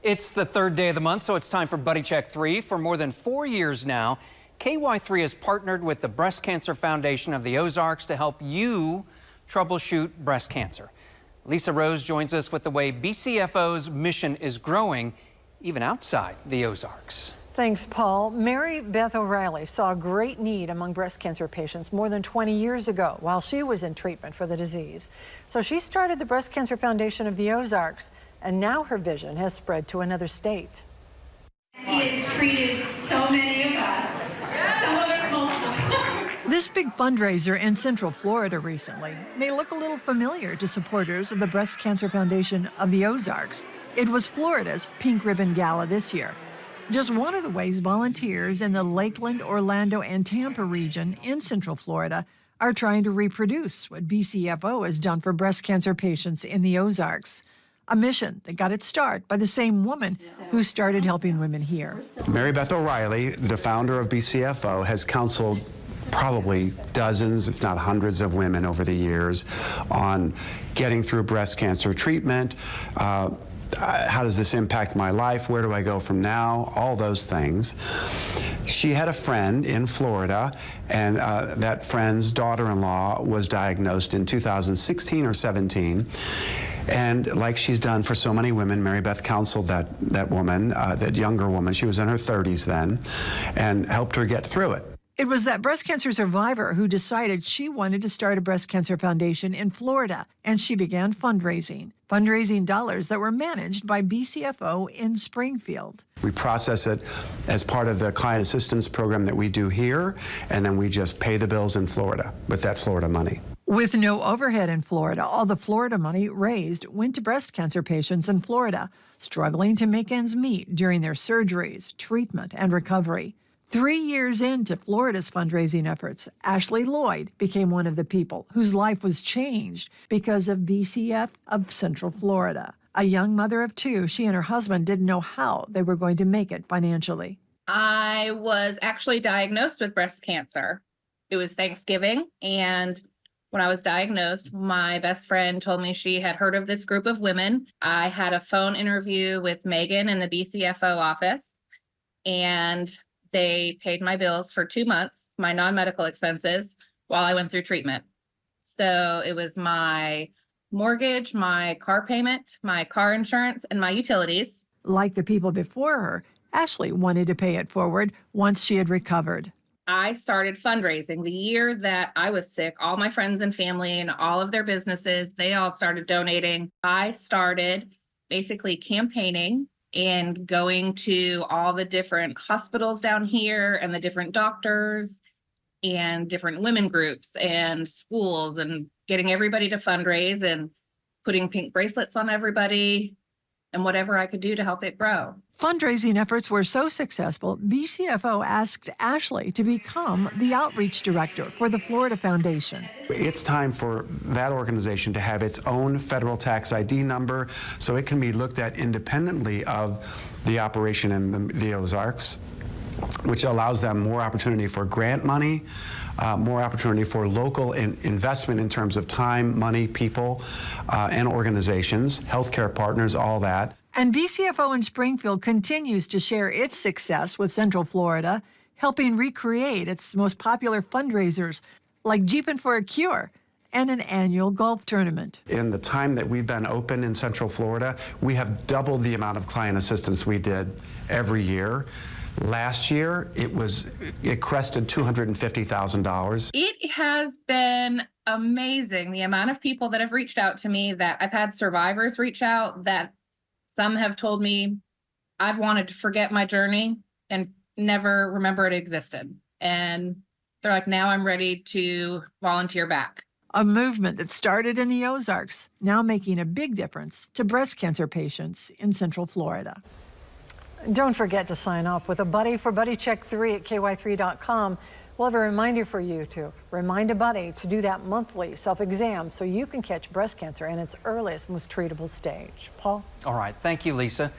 It's the third day of the month, so it's time for Buddy Check 3. For more than 4 years now, KY3 has partnered with the Breast Cancer Foundation of the Ozarks to help you troubleshoot breast cancer. Lisa Rose joins us with the way BCFO's mission is growing, even outside the Ozarks. Thanks, Paul. Mary Beth O'Reilly saw a great need among breast cancer patients more than 20 years ago while she was in treatment for the disease. So she started the Breast Cancer Foundation of the Ozarks, and now her vision has spread to another state. He has treated so many of us, some of us multiple times. This big fundraiser in Central Florida recently may look a little familiar to supporters of the Breast Cancer Foundation of the Ozarks. It was Florida's Pink Ribbon Gala this year. Just one of the ways volunteers in the Lakeland, Orlando, and Tampa region in Central Florida are trying to reproduce what BCFO has done for breast cancer patients in the Ozarks. A mission that got its start by the same woman who started helping women here. Mary Beth O'Reilly, the founder of BCFO, has counseled probably dozens, if not hundreds of women over the years on getting through breast cancer treatment. How does this impact my life? Where do I go from now? All those things. She had a friend in Florida, and that friend's daughter-in-law was diagnosed in 2016 or 17. And like she's done for so many women, Mary Beth counseled that woman, that younger woman. She was in her 30s then, and helped her get through it. It was that breast cancer survivor who decided she wanted to start a breast cancer foundation in Florida, and she began fundraising dollars that were managed by BCFO in Springfield. We process it as part of the client assistance program that we do here, and then we just pay the bills in Florida with that Florida money. With no overhead in Florida, all the Florida money raised went to breast cancer patients in Florida, struggling to make ends meet during their surgeries, treatment, and recovery. 3 years into Florida's fundraising efforts, Ashley Lloyd became one of the people whose life was changed because of BCF of Central Florida. A young mother of two, she and her husband didn't know how they were going to make it financially. I was actually diagnosed with breast cancer. It was Thanksgiving, and when I was diagnosed, my best friend told me she had heard of this group of women. I had a phone interview with Megan in the BCFO office, and they paid my bills for 2 months, my non-medical expenses, while I went through treatment. So it was my mortgage, my car payment, my car insurance, and my utilities. Like the people before her, Ashley wanted to pay it forward once she had recovered. I started fundraising the year that I was sick. All my friends and family and all of their businesses, they all started donating. I started basically campaigning and going to all the different hospitals down here and the different doctors and different women groups and schools and getting everybody to fundraise and putting pink bracelets on everybody and whatever I could do to help it grow. Fundraising efforts were so successful, BCFO asked Ashley to become the outreach director for the Florida Foundation. It's time for that organization to have its own federal tax ID number so it can be looked at independently of the operation in the Ozarks, which allows them more opportunity for grant money, more opportunity for local investment in terms of time, money, people, and organizations, healthcare partners, all that. And BCFO in Springfield continues to share its success with Central Florida, helping recreate its most popular fundraisers like Jeepin' for a Cure and an annual golf tournament. In the time that we've been open in Central Florida, we have doubled the amount of client assistance we did every year. Last year, it crested $250,000. It has been amazing, the amount of people that have reached out to me. That I've had survivors reach out, that some have told me I've wanted to forget my journey and never remember it existed. And they're like, now I'm ready to volunteer back. A movement that started in the Ozarks, now making a big difference to breast cancer patients in Central Florida. Don't forget to sign up with a buddy for Buddy Check 3 at ky3.com. We'll have a reminder for you to remind a buddy to do that monthly self-exam so you can catch breast cancer in its earliest, most treatable stage. Paul? All right. Thank you, Lisa.